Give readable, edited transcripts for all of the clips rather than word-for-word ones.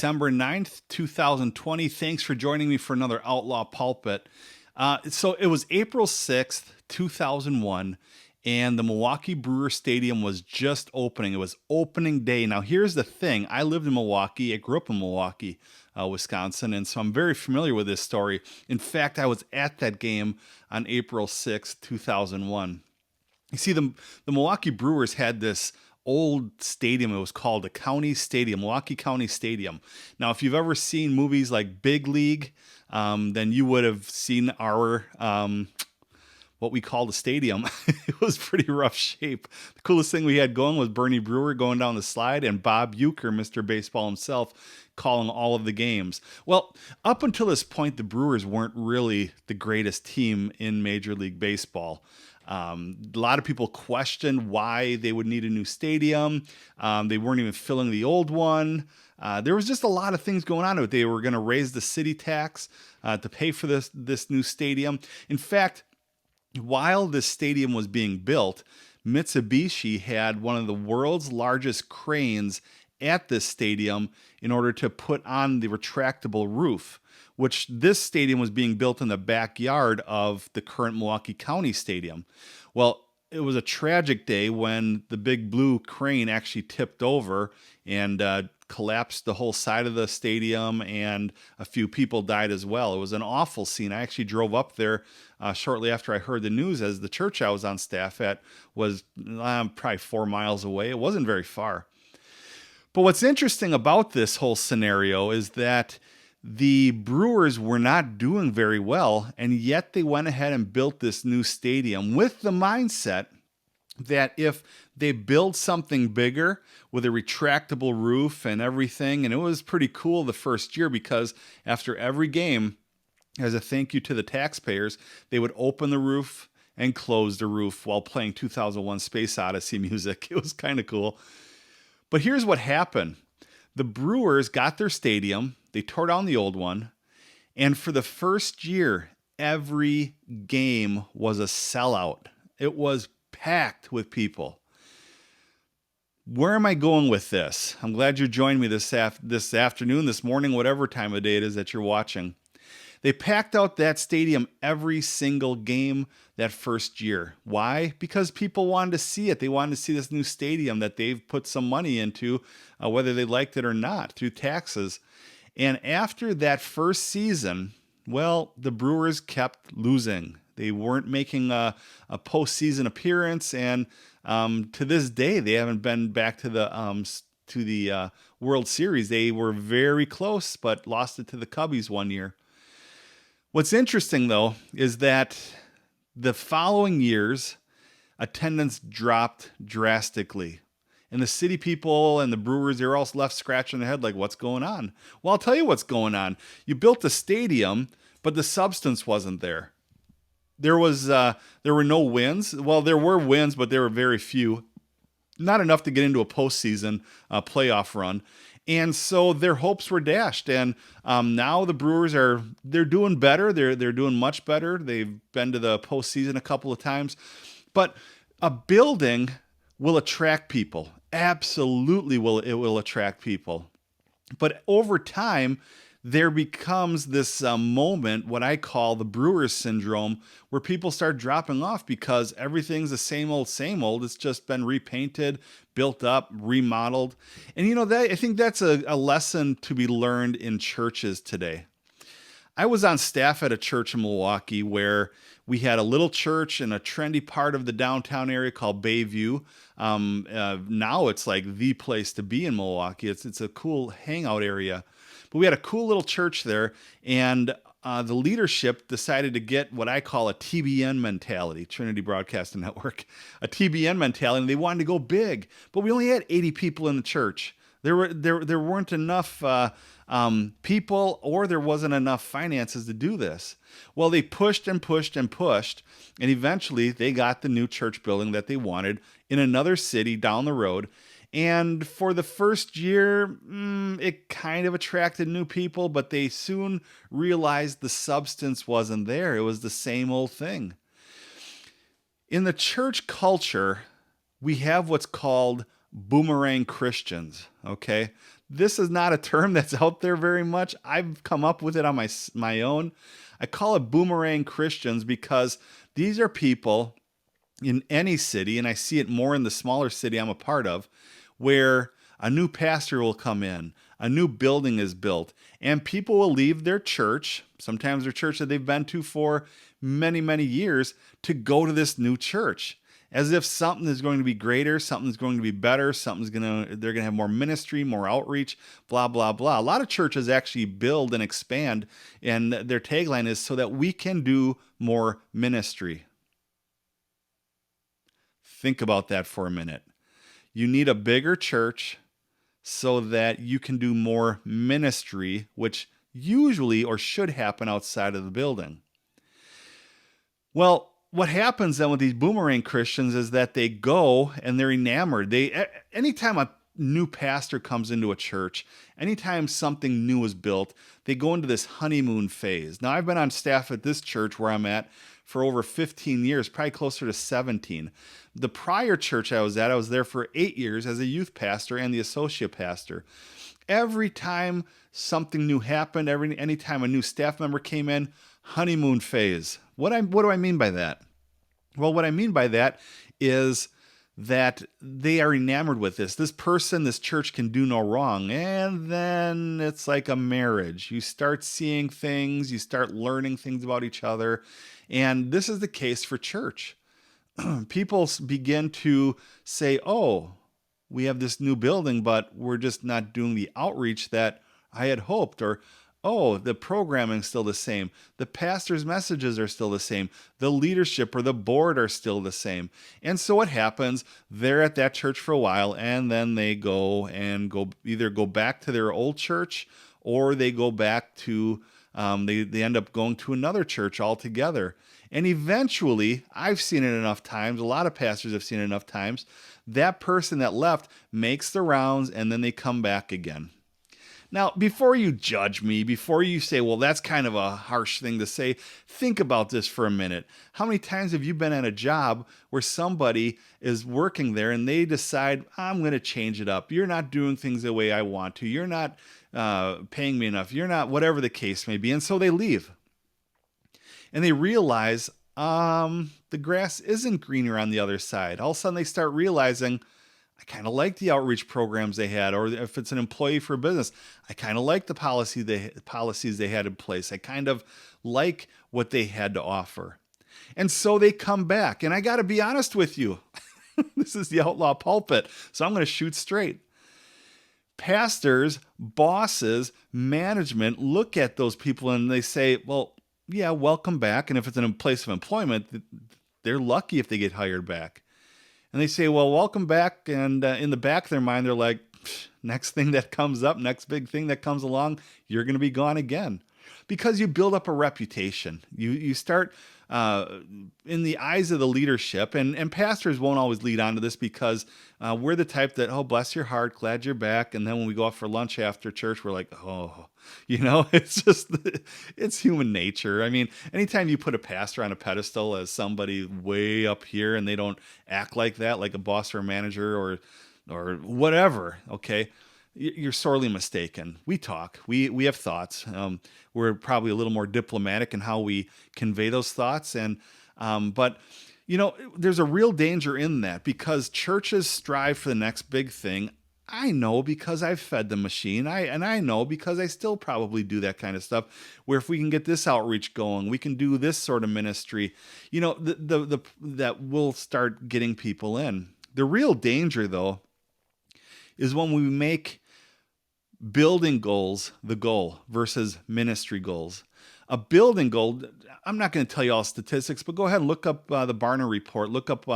December 9th, 2020. Thanks for joining me for another Outlaw Pulpit. So it was April 6th, 2001, and the Milwaukee Brewers Stadium was just opening. It was opening day. Now, here's the thing. I lived in Milwaukee. I grew up in Milwaukee, Wisconsin, and so I'm very familiar with this story. In fact, I was at that game on April 6th, 2001. You see, the Milwaukee Brewers had this old stadium. It was called the County Stadium, Milwaukee County Stadium. Now, if you've ever seen movies like Big League, then you would have seen our what we call the stadium. It was pretty rough shape. The coolest thing we had going was Bernie Brewer going down the slide and Bob Uecker, Mr. Baseball himself, calling all of the games. Well, up until this point, the Brewers weren't really the greatest team in Major League Baseball. A lot of people questioned why they would need a new stadium. They weren't even filling the old one. There was just a lot of things going on. They were going to raise the city tax to pay for this new stadium. In fact, while this stadium was being built, Mitsubishi had one of the world's largest cranes at this stadium in order to put on the retractable roof, which this stadium was being built in the backyard of the current Milwaukee County Stadium. Well, it was a tragic day when the big blue crane actually tipped over and collapsed the whole side of the stadium, and a few people died as well. It was an awful scene. I actually drove up there shortly after I heard the news, as the church I was on staff at was probably 4 miles away. It wasn't very far. But what's interesting about this whole scenario is that the Brewers were not doing very well, and yet they went ahead and built this new stadium with the mindset that if they build something bigger with a retractable roof and everything, and it was pretty cool the first year, because after every game, as a thank you to the taxpayers, they would open the roof and close the roof while playing 2001 Space Odyssey music. It was kind of cool. But here's what happened. The Brewers got their stadium, they tore down the old one, and for the first year, every game was a sellout. It was packed with people. Where am I going with this? I'm glad you're joining me this afternoon, this morning, whatever time of day it is that you're watching. They packed out that stadium every single game that first year. Why? Because people wanted to see it. They wanted to see this new stadium that they've put some money into, whether they liked it or not, through taxes. And after that first season, well, the Brewers kept losing. They weren't making a postseason appearance, and to this day, they haven't been back to the World Series. They were very close, but lost it to the Cubbies one year. What's interesting, though, is that the following years, attendance dropped drastically. And the city people and the Brewers, they're all left scratching their head like, what's going on? Well, I'll tell you what's going on. You built a stadium, but the substance wasn't there. There were no wins. Well, there were wins, but there were very few. Not enough to get into a postseason playoff run. And so their hopes were dashed. And now the Brewers they're doing better. They're doing much better. They've been to the postseason a couple of times. But a building will attract people. Absolutely it will attract people. But over time, there becomes this moment, what I call the Brewers syndrome, where people start dropping off because everything's the same old, same old. It's just been repainted, built up, remodeled. And I think that's a lesson to be learned in churches today. I was on staff at a church in Milwaukee where we had a little church in a trendy part of the downtown area called Bayview. Now it's like the place to be in Milwaukee. It's a cool hangout area. But we had a cool little church there, and the leadership decided to get what I call a TBN mentality, Trinity Broadcasting Network, a TBN mentality, and they wanted to go big. But we only had 80 people in the church. There weren't enough people, or there wasn't enough finances to do this. Well, they pushed and pushed and pushed, and eventually they got the new church building that they wanted in another city down the road. And for the first year, it kind of attracted new people, but they soon realized the substance wasn't there. It was the same old thing. In the church culture, we have what's called Boomerang Christians. Okay. This is not a term that's out there very much. I've come up with it on my own. I call it Boomerang Christians because these are people in any city, and I see it more in the smaller city I'm a part of, where a new pastor will come in, a new building is built, and people will leave their church, sometimes their church that they've been to for many, many years, to go to this new church. As if something is going to be greater, something's going to be better, they're going to have more ministry, more outreach, blah, blah, blah. A lot of churches actually build and expand, and their tagline is so that we can do more ministry. Think about that for a minute. You need a bigger church so that you can do more ministry, which usually or should happen outside of the building. Well, what happens then with these Boomerang Christians is that they go and they're enamored. Anytime a new pastor comes into a church, anytime something new is built, they go into this honeymoon phase. Now, I've been on staff at this church where I'm at for over 15 years, probably closer to 17. The prior church I was at, I was there for 8 years as a youth pastor and the associate pastor. Every time something new happened, anytime a new staff member came in, honeymoon phase. What do I mean by that? Well, what I mean by that is that they are enamored with this. This person, this church can do no wrong. And then it's like a marriage. You start seeing things, you start learning things about each other. And this is the case for church. People begin to say, oh, we have this new building, but we're just not doing the outreach that I had hoped. Or, oh, the programming's still the same. The pastor's messages are still the same. The leadership or the board are still the same. And so what happens, they're at that church for a while, and then they either go back to their old church, or they go back to, they end up going to another church altogether. And eventually, I've seen it enough times, a lot of pastors have seen it enough times, that person that left makes the rounds and then they come back again. Now, before you judge me, before you say, well, that's kind of a harsh thing to say, think about this for a minute. How many times have you been at a job where somebody is working there and they decide, I'm going to change it up. You're not doing things the way I want to. You're not paying me enough. You're not, whatever the case may be. And so they leave. And they realize the grass isn't greener on the other side. All of a sudden they start realizing, I kind of like the outreach programs they had, or if it's an employee for a business, I kind of like the policies they had in place. I kind of like what they had to offer. And so they come back. And I got to be honest with you. This is the Outlaw Pulpit, so I'm going to shoot straight. Pastors, bosses, management look at those people and they say, well, yeah, welcome back. And if it's in a place of employment, they're lucky if they get hired back. And they say, well, welcome back. And in the back of their mind, they're like, next thing that comes up, next big thing that comes along, you're going to be gone again. Because you build up a reputation. You start in the eyes of the leadership, and pastors won't always lead on to this because we're the type that, oh, bless your heart, glad you're back. And then when we go out for lunch after church, we're like, oh, it's just, it's human nature. I mean, anytime you put a pastor on a pedestal as somebody way up here and they don't act like that, like a boss or a manager or whatever, okay, you're sorely mistaken. We talk. We have thoughts. We're probably a little more diplomatic in how we convey those thoughts. But there's a real danger in that because churches strive for the next big thing. I know because I've fed the machine. I know because I still probably do that kind of stuff. Where if we can get this outreach going, we can do this sort of ministry. That will start getting people in. The real danger, though, is when we make building goals the goal versus ministry goals. A building goal, I'm not going to tell you all statistics, but go ahead and look up the Barna report. Look up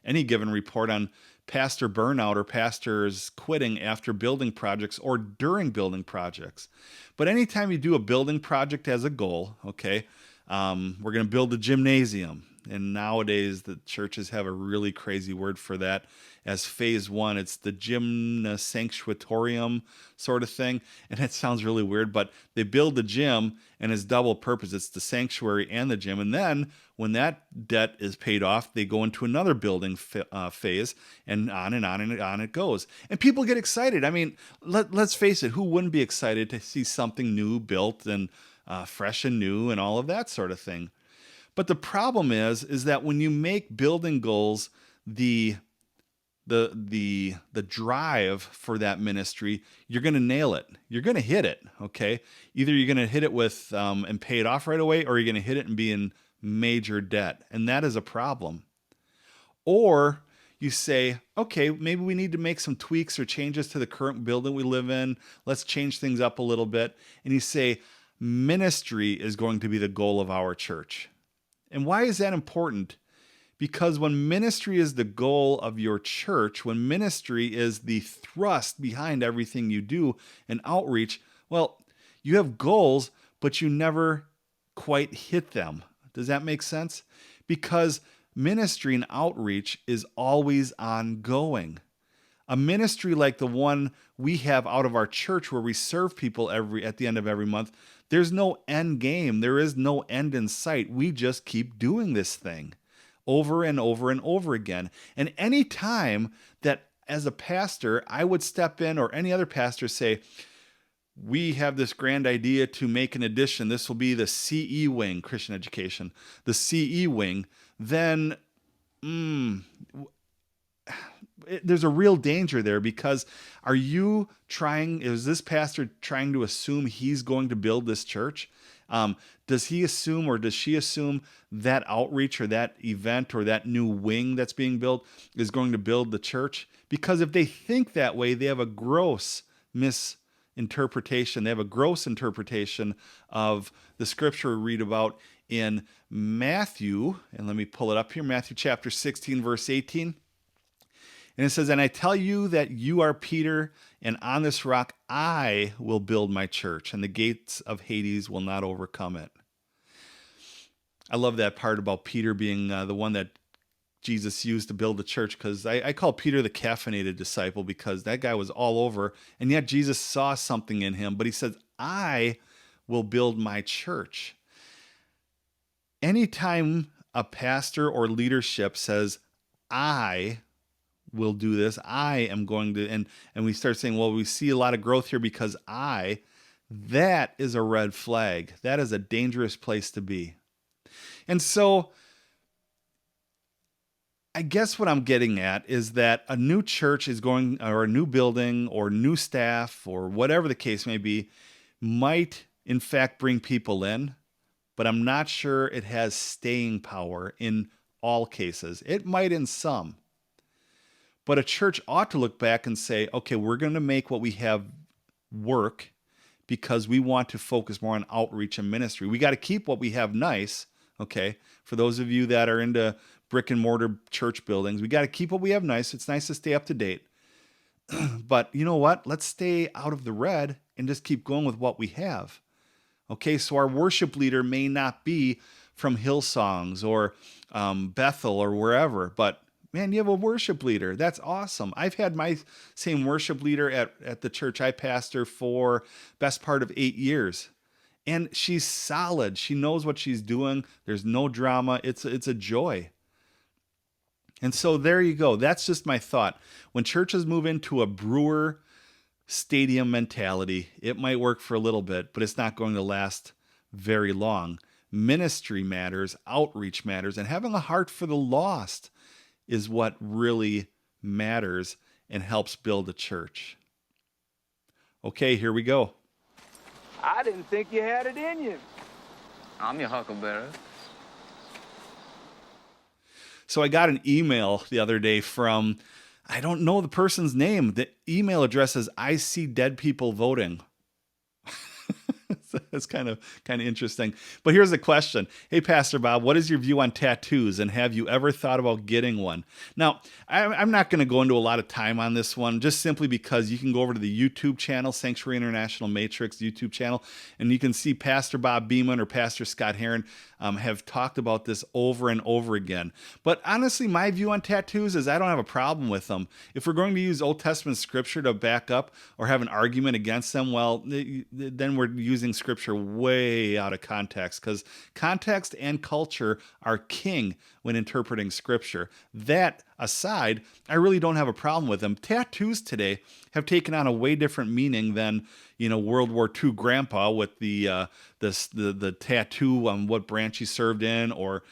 any given report on pastor burnout or pastors quitting after building projects or during building projects. But anytime you do a building project as a goal, okay, we're going to build a gymnasium. And nowadays the churches have a really crazy word for that. as phase one. It's the gymnasanctuatorium sort of thing. And it sounds really weird, but they build the gym and it's double purpose. It's the sanctuary and the gym. And then when that debt is paid off, they go into another building phase, and on and on and on it goes. And people get excited. I mean, let's face it, who wouldn't be excited to see something new built and fresh and new and all of that sort of thing? But the problem is that when you make building goals the drive for that ministry, you're going to nail it. You're going to hit it. Okay. Either you're going to hit it with and pay it off right away, or you're going to hit it and be in major debt. And that is a problem. Or you say, okay, maybe we need to make some tweaks or changes to the current building we live in. Let's change things up a little bit. And you say, ministry is going to be the goal of our church. And why is that important? Because when ministry is the goal of your church, when ministry is the thrust behind everything you do and outreach, well, you have goals, but you never quite hit them. Does that make sense? Because ministry and outreach is always ongoing. A ministry like the one we have out of our church, where we serve people at the end of every month, there's no end game. There is no end in sight. We just keep doing this thing over and over and over again. And any time that as a pastor, I would step in, or any other pastor say, we have this grand idea to make an addition. This will be the CE wing, Christian education, the CE wing. Then there's a real danger there, because is this pastor trying to assume he's going to build this church? Does he assume, or does she assume, that outreach or that event or that new wing that's being built is going to build the church? Because if they think that way, they have a gross misinterpretation. They have a gross interpretation of the scripture we read about in Matthew. And let me pull it up here. Matthew chapter 16, verse 18. And it says, and I tell you that you are Peter, and on this rock I will build my church, and the gates of Hades will not overcome it. I love that part about Peter being the one that Jesus used to build the church, because I call Peter the caffeinated disciple, because that guy was all over, and yet Jesus saw something in him. But he says, I will build my church. Anytime a pastor or leadership says, I will do this, I am going to, and we start saying, well, we see a lot of growth here because that is a red flag. That is a dangerous place to be. And so I guess what I'm getting at is that a new church is going, or a new building, or new staff, or whatever the case may be, might in fact bring people in, but I'm not sure it has staying power in all cases. It might in some. But a church ought to look back and say, okay, we're going to make what we have work, because we want to focus more on outreach and ministry. We got to keep what we have nice, okay? For those of you that are into brick and mortar church buildings, we got to keep what we have nice. It's nice to stay up to date. But you know what? Let's stay out of the red and just keep going with what we have. Okay, so our worship leader may not be from Hillsongs or Bethel or wherever, but man, you have a worship leader. That's awesome. I've had my same worship leader at the church I pastor for best part of 8 years. And she's solid. She knows what she's doing. There's no drama. It's a joy. And so there you go. That's just my thought. When churches move into a Brewer Stadium mentality, it might work for a little bit, but it's not going to last very long. Ministry matters, outreach matters, and having a heart for the lost is what really matters and helps build a church. Okay, here we go. I didn't think you had it in you. I'm your huckleberry. So I got an email the other day from, I don't know the person's name. The email address is I see dead people voting. That's kind of interesting. But here's a question. Hey, Pastor Bob, what is your view on tattoos, and have you ever thought about getting one? Now, I'm not going to go into a lot of time on this one, just simply because you can go over to the YouTube channel, Sanctuary International Matrix YouTube channel, and you can see Pastor Bob Beeman or Pastor Scott Heron have talked about this over and over again. But honestly, my view on tattoos is I don't have a problem with them. If we're going to use Old Testament scripture to back up or have an argument against them, well, then we're using scripture way out of context, because context and culture are king when interpreting scripture. That aside, I really don't have a problem with them. Tattoos today have taken on a way different meaning than, World War II grandpa with the tattoo on what branch he served in, or,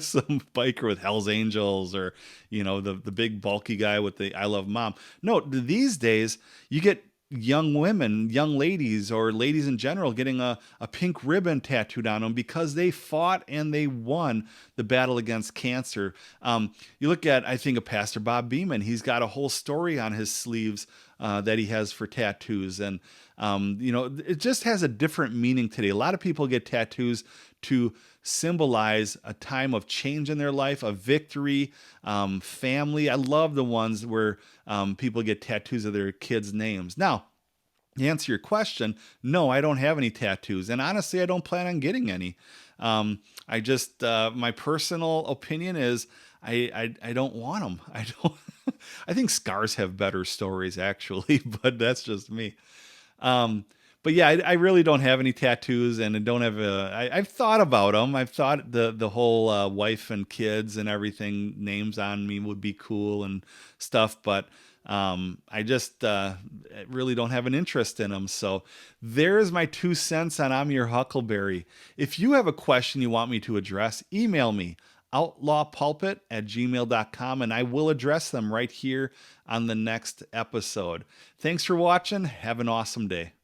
some biker with Hell's Angels, or, the big bulky guy with the I love mom. No, these days you get young women, young ladies, or ladies in general getting a pink ribbon tattooed on them because they fought and they won the battle against cancer. You look at, I think, of Pastor Bob Beeman. He's got a whole story on his sleeves that he has for tattoos. And, it just has a different meaning today. A lot of people get tattoos to symbolize a time of change in their life, a victory, family. I love the ones where people get tattoos of their kids' names. Now, to answer your question, no, I don't have any tattoos. And honestly, I don't plan on getting any. I just, my personal opinion is I don't want them. I don't, I think scars have better stories, actually, but that's just me. But yeah, I really don't have any tattoos, and I don't have I've thought about them. I've thought the whole wife and kids and everything names on me would be cool and stuff, but I just really don't have an interest in them. So there's my 2 cents on I'm Your Huckleberry. If you have a question you want me to address, email me, outlawpulpit@gmail.com, and I will address them right here on the next episode. Thanks for watching. Have an awesome day.